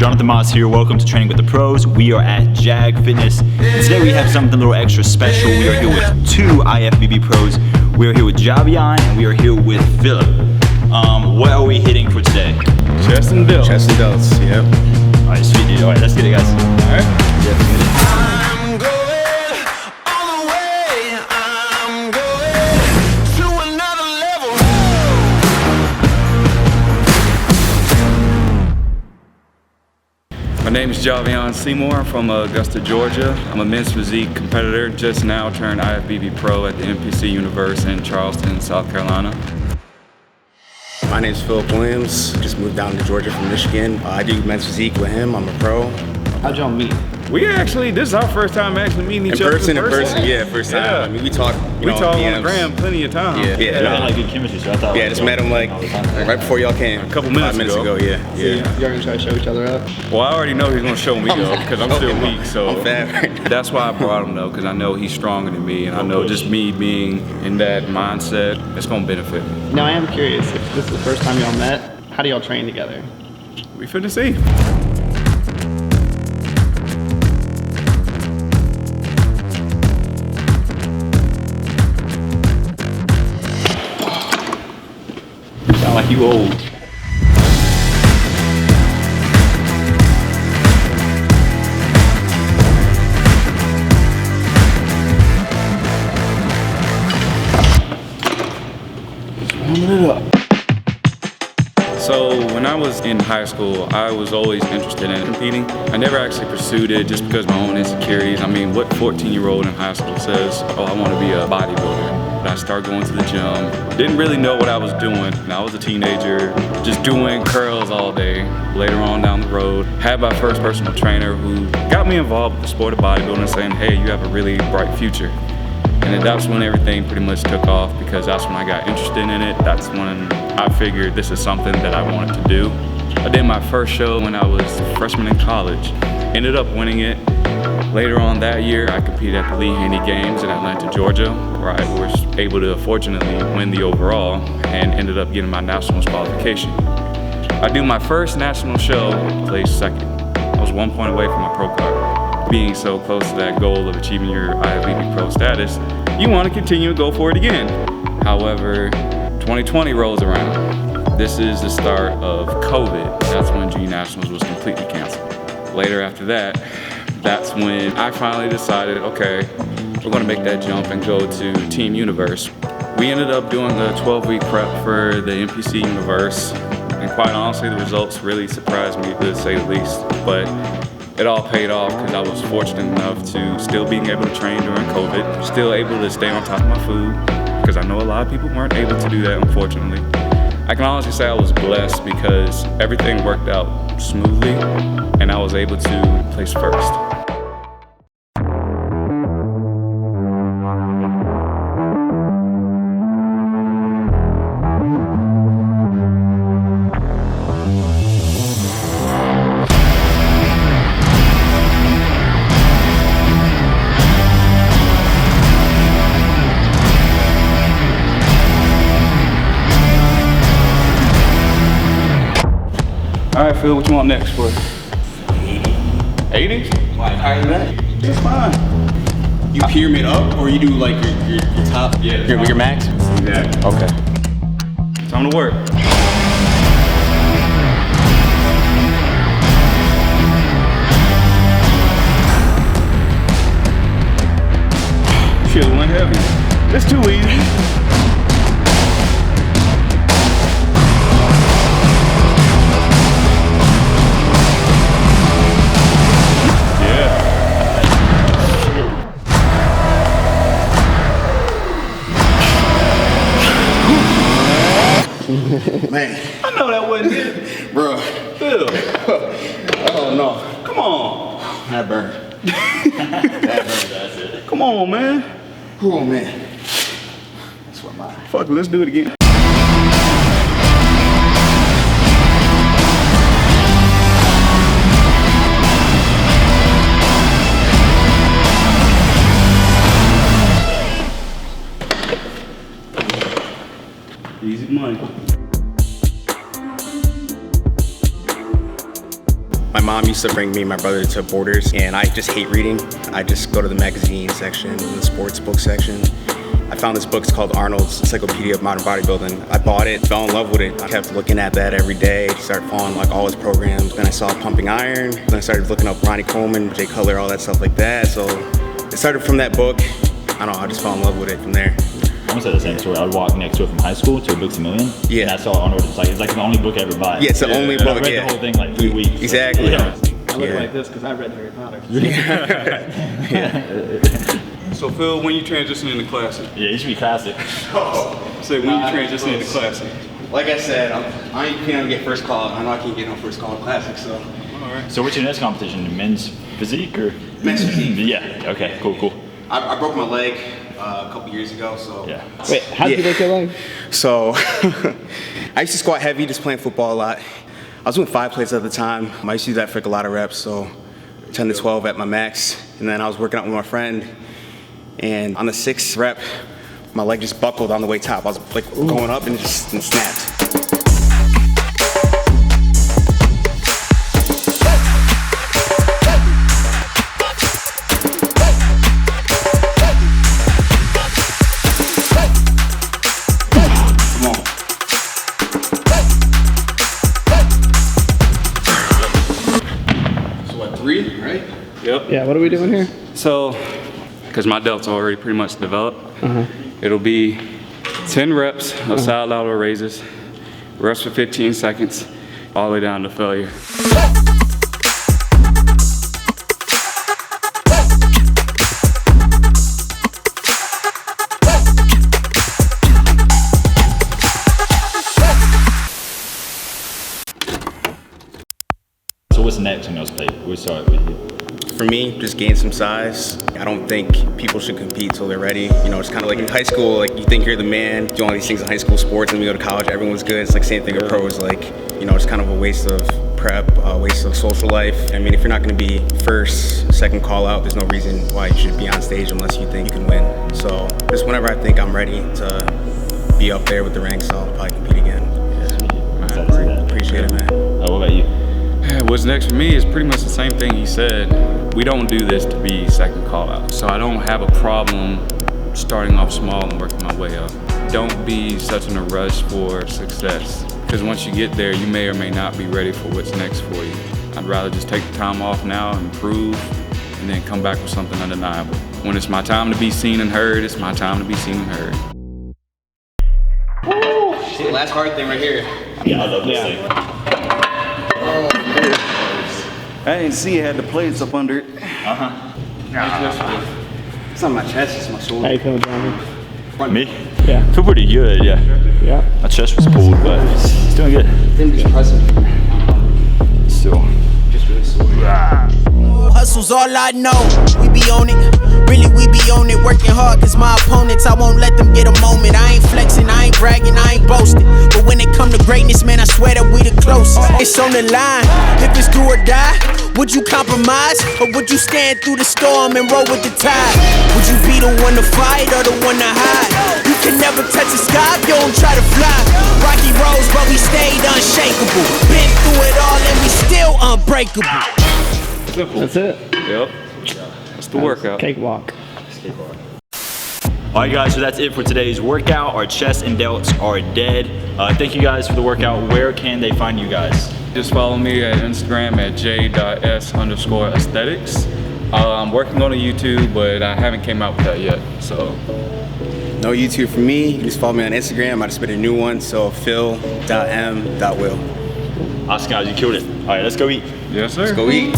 Jonathan Moss here. Welcome to Training with the Pros. We are at Jag Fitness. And today we have something a little extra special. We are here with two IFBB Pros. We are here with Javiohn and we are here with Philip. What are we hitting for today? Chest and delts. Chest and delts, yep. Alright, sweet dude. Alright, let's get it, guys. Alright? Yeah, let's get it. I'm going all the way. I'm going to another level. My name is Javiohn Seymore. I'm from Augusta, Georgia. I'm a men's physique competitor, just now turned IFBB Pro at the NPC Universe in Charleston, South Carolina. My name is Phil Williams. Just moved down to Georgia from Michigan. I do men's physique with him. I'm a pro. How'd y'all meet? This is our first time actually meeting each other in person. Yeah, first time. Yeah. I mean, we talk, we talk on the gram plenty of times. Yeah, We had like good chemistry, so I thought. Yeah, just met him like right before y'all came. A couple minutes 5 minutes ago. Yeah. Y'all gonna try to show each other up? Well, I already know he's gonna show me though, because I'm still weak. So I'm fat right now. That's why I brought him though, because I know he's stronger than me, and I know just me being in that mindset, it's gonna benefit me. Now I am curious, if this is the first time y'all met, how do y'all train together? We finna see. Sound like you old. Just warming it up. So when I was in high school, I was always interested in competing. I never actually pursued it just because of my own insecurities. I mean, what 14-year-old in high school says, oh, I want to be a bodybuilder? But I started going to the gym. Didn't really know what I was doing. I was a teenager, just doing curls all day. Later on down the road, had my first personal trainer who got me involved with the sport of bodybuilding, saying, hey, you have a really bright future. And then that's when everything pretty much took off, because that's when I got interested in it. That's when I figured this is something that I wanted to do. I did my first show when I was a freshman in college. Ended up winning it. Later on that year, I competed at the Lee Haney Games in Atlanta, Georgia, where I was able to fortunately win the overall and ended up getting my nationals qualification. I do my first national show, placed second. I was 1 point away from my pro card. Being so close to that goal of achieving your IFBB Pro status, you want to continue and go for it again. However, 2020 rolls around. This is the start of COVID. That's when Junior Nationals was completely canceled. Later after that, that's when I finally decided, okay, we're gonna make that jump and go to Team Universe. We ended up doing a 12-week prep for the NPC Universe, and quite honestly, the results really surprised me, to say the least. But it all paid off because I was fortunate enough to still being able to train during COVID, still able to stay on top of my food, because I know a lot of people weren't able to do that, unfortunately. I can honestly say I was blessed because everything worked out smoothly and I was able to place first. All right, Phil, what you want next for? 80? Why higher than that? That's fine. You pyramid up, or you do like your top? Yeah. Your max? Exactly. Okay. Time to work. Should've went heavy. That's too easy. Man, I know that wasn't it. bro. Phil, Oh no. come on. That burned. That's it. Come on, man. Oh man. That's what mine. Fuck it, let's do it again. Easy money. My mom used to bring me and my brother to Borders, and I just hate reading. I just go to the magazine section, the sports book section. I found this book, it's called Arnold's Encyclopedia of Modern Bodybuilding. I bought it, fell in love with it. I kept looking at that every day, started following like all his programs. Then I saw Pumping Iron, then I started looking up Ronnie Coleman, Jay Cutler, all that stuff like that. So it started from that book. I don't know, I just fell in love with it from there. I almost had the same story. I would walk next to it from high school to Books A Million. Yeah. And I saw Arnold. It's like the only book I ever bought. Yeah, it's the only And book, I read yeah. the whole thing like 3 weeks. Exactly. Yeah. I look like this because I read Harry Potter. So Phil, when you transition into classic? Yeah, it should be classic. Say when you transition into classic. Like I said, I ain't gonna get first call. I know I can't get no first call in classic, so. So what's your next competition? Men's physique or? Men's physique. Yeah. Okay. Cool. I broke my leg a couple years ago, so. Yeah. Wait, how did you break your leg? So, I used to squat heavy, just playing football a lot. I was doing 5 plates at the time. I used to do that for like a lot of reps, so 10 to 12 at my max. And then I was working out with my friend, and on the 6th rep, my leg just buckled on the way top. I was like going up and just snapped. Right? Yep. Yeah, what are we doing here? So, because my delt's already pretty much developed, it'll be 10 reps of side lateral raises, rest for 15 seconds, all the way down to failure. So what's next on your plate? We'll start with you. For me, just gain some size. I don't think people should compete till they're ready. You know, it's kind of like in high school, like you think you're the man, do all these things in high school sports, and then you go to college, everyone's good. It's like same thing with pros. Like, you know, it's kind of a waste of prep, a waste of social life. I mean, if you're not going to be first, second call out, there's no reason why you should be on stage unless you think you can win. So just whenever I think I'm ready to be up there with the ranks, I'll probably compete again. Yeah. Appreciate it, man. What about you? What's next for me is pretty much the same thing he said. We don't do this to be second call out. So I don't have a problem starting off small and working my way up. Don't be such in a rush for success. Because once you get there, you may or may not be ready for what's next for you. I'd rather just take the time off now, improve, and then come back with something undeniable. When it's my time to be seen and heard, it's my time to be seen and heard. See, last hard thing right here. Yeah, I love this thing. I didn't see it had the plates up under it. It's not my chest, it's my shoulder. How you feeling, Johnny? Me? Yeah. I feel pretty good, yeah. Yeah. My chest was pulled, but it's doing good. Didn't just press it. Still. Just really sore. Hustle's all I know, we be on it. Really, we be on it, working hard, cause my opponents, I won't let them get a moment. I ain't flexing, I ain't bragging, I ain't boasting. But when it come to greatness, man, I swear that we the closest. It's on the line, if it's do or die. Would you compromise, or would you stand through the storm and roll with the tide? Would you be the one to fight, or the one to hide? You can never touch the sky if you don't try to fly. Rocky roads, but we stayed unshakable. Been through it all, and we still unbreakable. That's it. Yep. That's the workout. Cakewalk. All right, guys, so that's it for today's workout. Our chest and delts are dead. Thank you guys for the workout. Where can they find you guys? Just follow me at Instagram at j.s_aesthetics. I'm working on a YouTube, but I haven't came out with that yet, so. No YouTube for me. You just follow me on Instagram. I just made a new one, so phil.m.will. Awesome, guys, you killed it. All right, let's go eat. Yes, sir. Go eat.